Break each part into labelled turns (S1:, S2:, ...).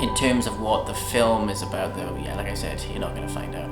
S1: In terms of what the film is about, though, yeah, like I said, you're not going to find out.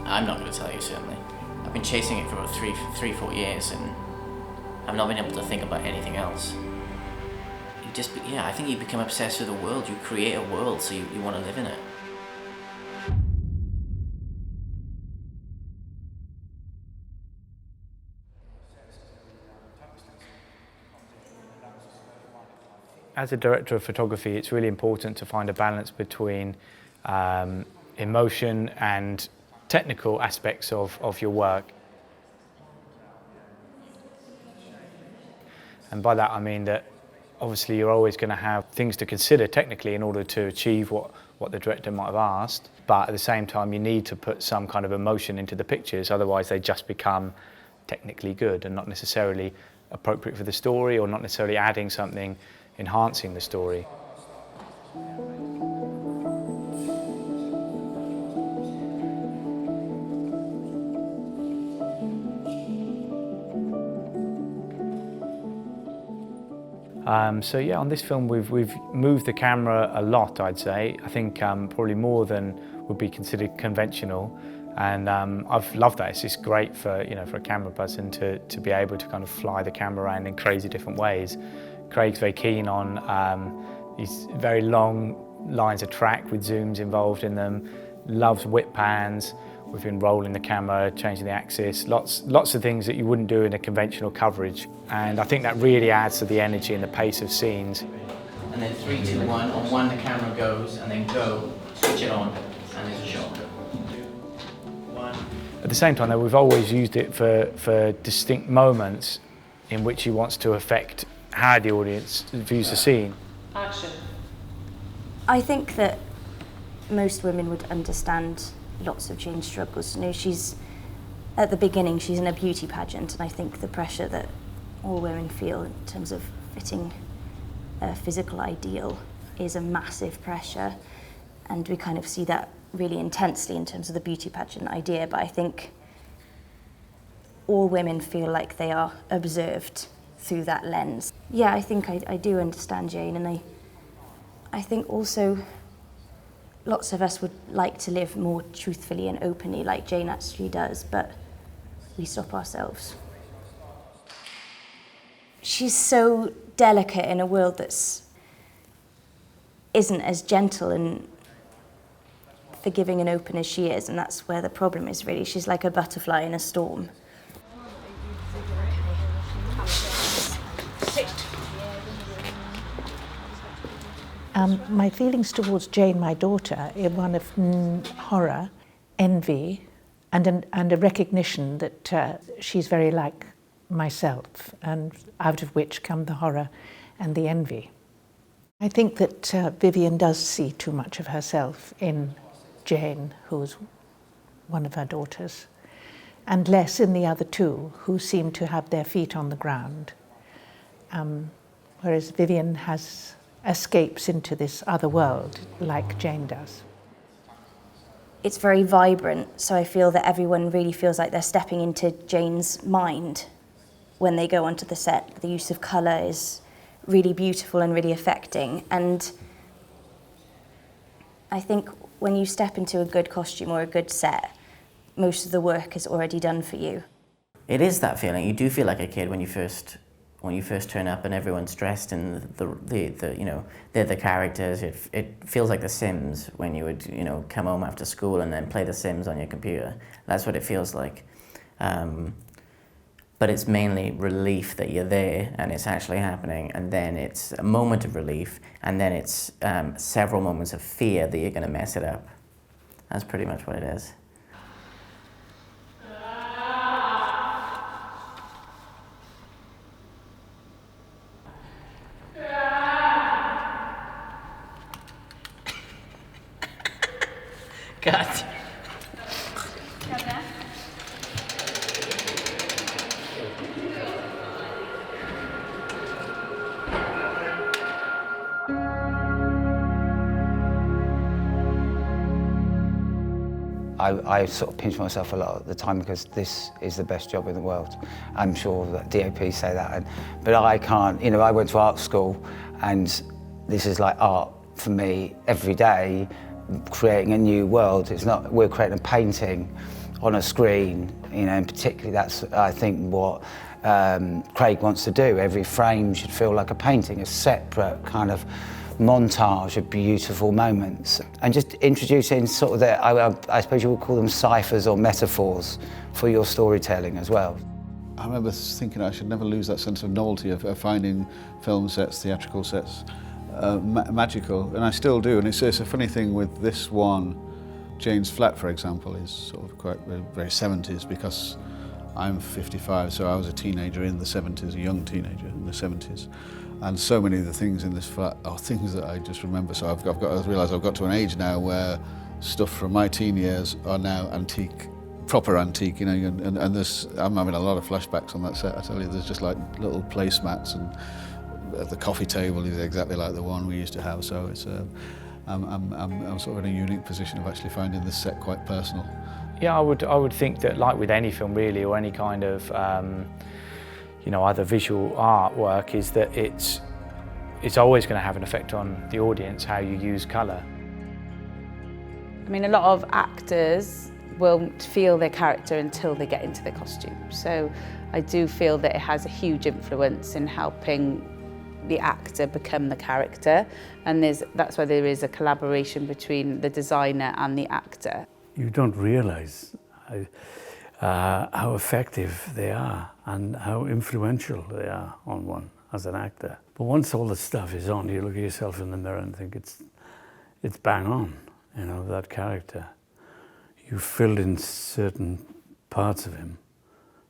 S1: I'm not going to tell you, certainly. I've been chasing it for about 4 years, and I've not been able to think about anything else. I think you become obsessed with the world. You create a world, so you want to live in it.
S2: As a director of photography, it's really important to find a balance between emotion and technical aspects of your work. And by that I mean that obviously you're always going to have things to consider technically in order to achieve what the director might have asked, but at the same time you need to put some kind of emotion into the pictures, otherwise they just become technically good and not necessarily appropriate for the story, or not necessarily adding something, enhancing the story. So yeah, on this film we've moved the camera a lot, I'd say. I think probably more than would be considered conventional, and I've loved that. It's just great for for a camera person to be able to kind of fly the camera around in crazy different ways. Craig's very keen on these very long lines of track with zooms involved in them. Loves whip pans. We've been rolling the camera, changing the axis, lots of things that you wouldn't do in a conventional coverage. And I think that really adds to the energy and the pace of scenes.
S1: And then 3, 2, 1, on 1 the camera goes, and then go, switch it on, and there's a shot. 2, 1.
S2: At the same time though, we've always used it for distinct moments in which he wants to affect how the audience views the scene.
S3: Action.
S4: I think that most women would understand lots of Jane's struggles. She's at the beginning, she's in a beauty pageant, and I think the pressure that all women feel in terms of fitting a physical ideal is a massive pressure, and we kind of see that really intensely in terms of the beauty pageant idea. But I think all women feel like they are observed through that lens. Yeah, I think I do understand Jane, and I think also lots of us would like to live more truthfully and openly like Jane actually does, but we stop ourselves. She's so delicate in a world that isn't as gentle and forgiving and open as she is, and that's where the problem is really. She's like a butterfly in a storm.
S3: My feelings towards Jane, my daughter, are one of horror, envy, and a recognition that she's very like myself, and out of which come the horror and the envy. I think that Vivian does see too much of herself in Jane, who's one of her daughters, and less in the other two, who seem to have their feet on the ground, whereas Vivian escapes into this other world like Jane does.
S4: It's very vibrant, so I feel that everyone really feels like they're stepping into Jane's mind when they go onto the set. The use of colour is really beautiful and really affecting, and I think when you step into a good costume or a good set, most of the work is already done for you.
S1: It is that feeling. You do feel like a kid when you first turn up and everyone's dressed in they're the characters. It feels like The Sims when you would come home after school and then play The Sims on your computer. That's what it feels like. But it's mainly relief that you're there and it's actually happening, and then it's a moment of relief, and then it's several moments of fear that you're going to mess it up. That's pretty much what it is. God.
S5: I sort of pinch myself a lot at the time because this is the best job in the world. I'm sure that DOPs say that, but I can't, you know, I went to art school and this is like art for me every day, creating a new world. It's not, we're creating a painting on a screen, you know, and particularly that's, I think, what Craig wants to do. Every frame should feel like a painting, a separate kind of montage of beautiful moments, and just introducing sort of the, I suppose you would call them ciphers or metaphors for your storytelling as well.
S6: I remember thinking I should never lose that sense of novelty of finding film sets, theatrical sets, magical, and I still do. And it's a funny thing with this one, Jane's flat, for example, is sort of quite very 70s because I'm 55, so I was a teenager in the 70s, a young teenager in the 70s. And so many of the things in this flat are things that I just remember. So I've got to realise I've got to an age now where stuff from my teen years are now antique, proper antique, you know, and there's, I'm having a lot of flashbacks on that set, I tell you. There's just like little placemats, and the coffee table is exactly like the one we used to have. So it's, I'm sort of in a unique position of actually finding this set quite personal.
S2: Yeah, I would think that, like with any film really, or any kind of you know, either visual artwork, is that it's always going to have an effect on the audience how you use colour.
S7: I mean, a lot of actors won't feel their character until they get into the costume. So I do feel that it has a huge influence in helping the actor become the character, and that's why there is a collaboration between the designer and the actor.
S8: You don't realise how effective they are and how influential they are on one as an actor. But once all the stuff is on, you look at yourself in the mirror and think it's bang on, you know, that character. You filled in certain parts of him,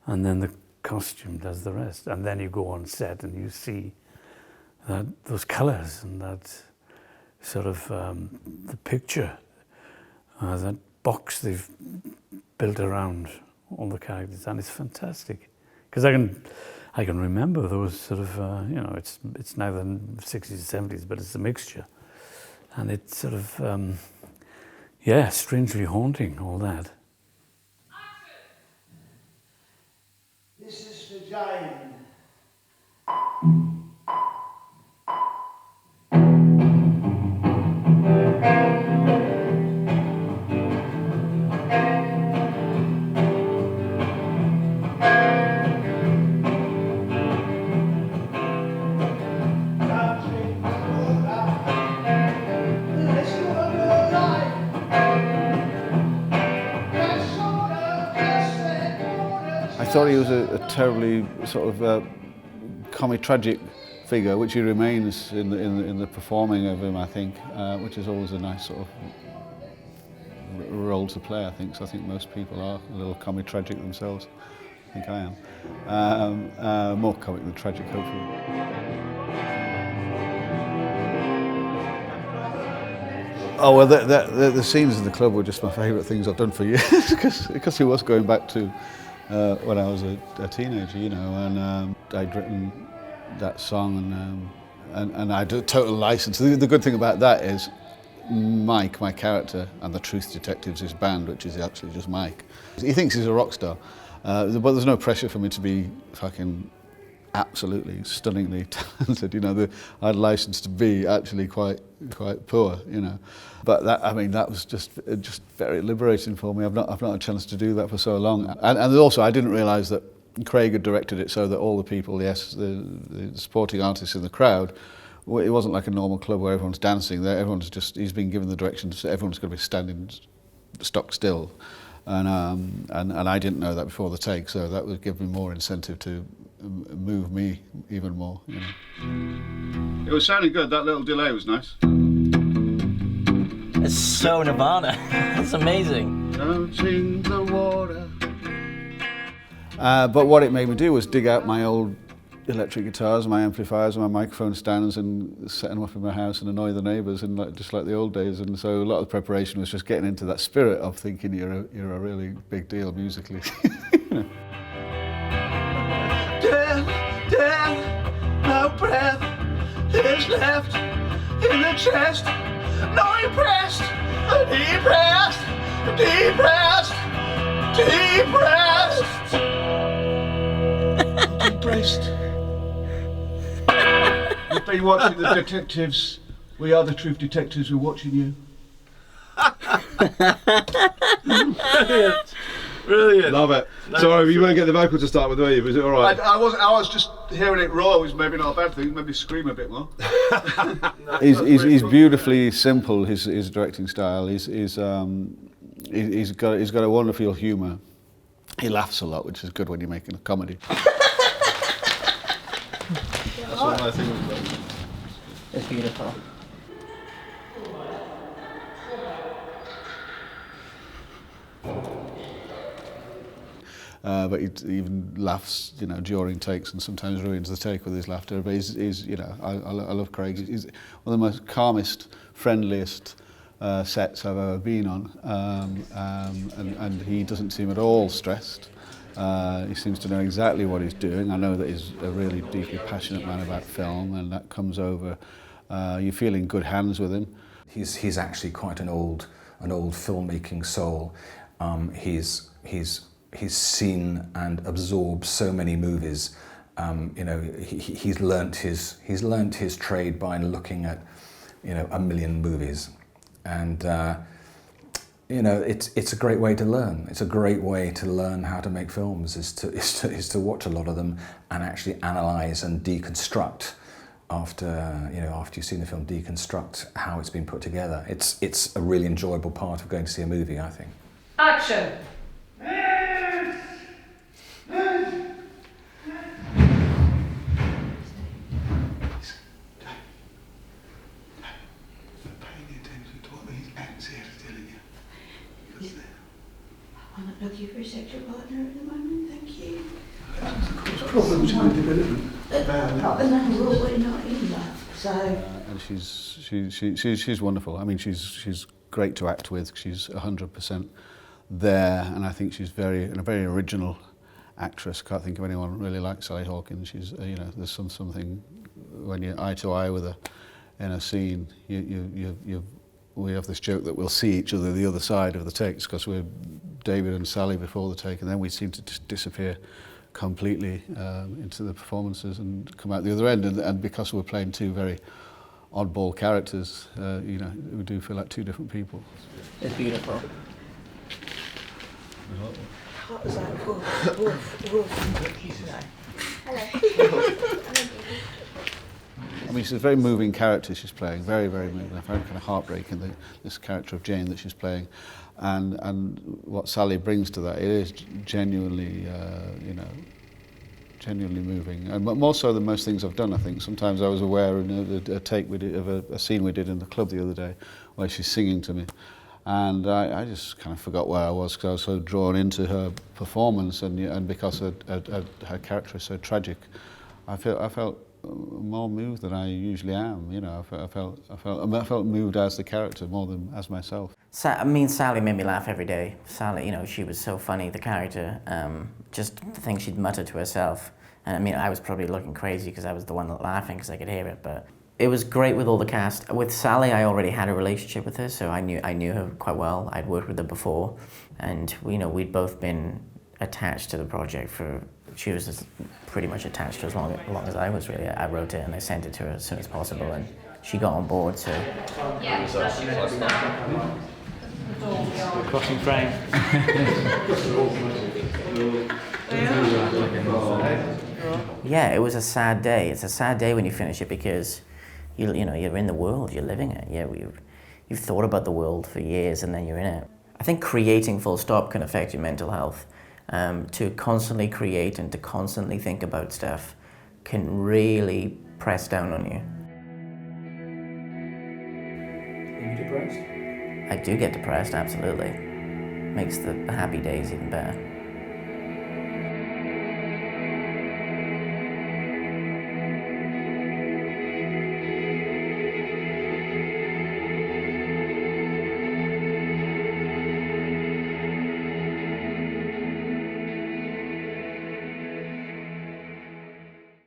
S8: and then the costume does the rest. And then you go on set and you see those colours and that sort of the picture, that box they've built around all the characters, and it's fantastic because I can remember those sort of you know, it's neither 60s or 70s, but it's a mixture, and it's sort of yeah, strangely haunting, all that.
S9: This is for Jane.
S6: I thought he was a terribly sort of comic tragic figure, which he remains in the performing of him, I think, which is always a nice sort of role to play, I think. So I think most people are a little comic tragic themselves. I think I am. More comic than tragic, hopefully. Oh, well, the scenes in the club were just my favourite things I've done for years, because he was going back to when I was a teenager, you know, and I'd written that song, and I had a total license. The good thing about that is Mike, my character, and the Truth Detectives, his band, which is actually just Mike. He thinks he's a rock star, but there's no pressure for me to be fucking absolutely stunningly talented. You know, I had a license to be actually quite poor, you know. But that, I mean, that was just very liberating for me. I've not had a chance to do that for so long. And also, I didn't realise that Craig had directed it so that all the people, yes, the supporting artists in the crowd, it wasn't like a normal club where everyone's dancing. Everyone's just, he's been given the direction, so everyone's going to be standing stock still. And I didn't know that before the take, so that would give me more incentive to move me even more, you know. It was sounding good. That little delay was nice.
S10: It's so Nirvana. It's amazing.
S6: Touching the water. But what it made me do was dig out my old electric guitars, my amplifiers, and my microphone stands, and set them up in my house and annoy the neighbours, and just like the old days. And so a lot of the preparation was just getting into that spirit of thinking you're a really big deal musically.
S9: Death, no breath is left in the chest. No impressed, depressed, Depressed! Depressed! Depressed. You've been watching the detectives. We are the truth detectives. We're watching you.
S11: Brilliant. Brilliant.
S6: Love it. Sorry, you weren't getting the vocal to start with, were you? Was it all right?
S9: I was just hearing it raw. It was maybe not a bad thing. Maybe scream a bit more.
S6: He's beautifully simple. His directing style. He's got a wonderful humour. He laughs a lot, which is good when you're making a comedy. That's what my thing was about.
S1: It's beautiful.
S6: But he even laughs, during takes, and sometimes ruins the take with his laughter. But he's I love Craig. He's one of the most calmest, friendliest sets I've ever been on, and he doesn't seem at all stressed. He seems to know exactly what he's doing. I know that he's a really deeply passionate man about film, and that comes over. You feel in good hands with him.
S12: He's actually quite an old filmmaking soul. He's seen and absorbed so many movies. He's learnt his trade by looking at, a million movies, and it's a great way to learn. It's a great way to learn how to make films. Is to watch a lot of them and actually analyse and deconstruct after you've seen the film, deconstruct how it's been put together. It's a really enjoyable part of going to see a movie, I think.
S7: Action!
S13: I'm not looking for a sexual partner at the moment, thank you.
S9: There's problems in the development.
S13: We're not in love, so.
S6: And she's wonderful. I mean, she's great to act with. She's 100% there, and I think she's a very original actress. Can't think of anyone really like Sally Hawkins. She's there's something when you're eye to eye with her in a scene. We have this joke that we'll see each other the other side of the takes, because we're David and Sally before the take, and then we seem to just disappear completely into the performances and come out the other end. And because we're playing two very oddball characters, we do feel like two different people.
S1: It's beautiful.
S13: What was that?
S6: I mean, she's a very moving character she's playing, very, very moving, very kind of heartbreaking, this character of Jane that she's playing. And what Sally brings to that, it is genuinely, genuinely moving. And more so than most things I've done, I think. Sometimes I was aware of a take we did, of a scene we did in the club the other day, where she's singing to me. And I just kind of forgot where I was, because I was so drawn into her performance, and because her character is so tragic, I felt more moved than I usually am. I felt moved as the character more than as myself.
S1: Sally made me laugh every day. Sally, she was so funny, the character. Just the things she'd mutter to herself. And I was probably looking crazy because I was the one laughing because I could hear it. But it was great with all the cast. With Sally, I already had a relationship with her, so I knew her quite well. I'd worked with her before, and we'd both been attached to the project for. She was just pretty much attached to as long as I was, really. I wrote it and I sent it to her as soon as possible, and she got on board, so.
S2: Crossing frame.
S1: Yeah, it was a sad day. It's a sad day when you finish it, because you're in the world, you're living it. Yeah, you've thought about the world for years, and then you're in it. I think creating full stop can affect your mental health. To constantly create and to constantly think about stuff can really press down on you.
S12: Are you depressed?
S1: I do get depressed, absolutely. Makes the happy days even better.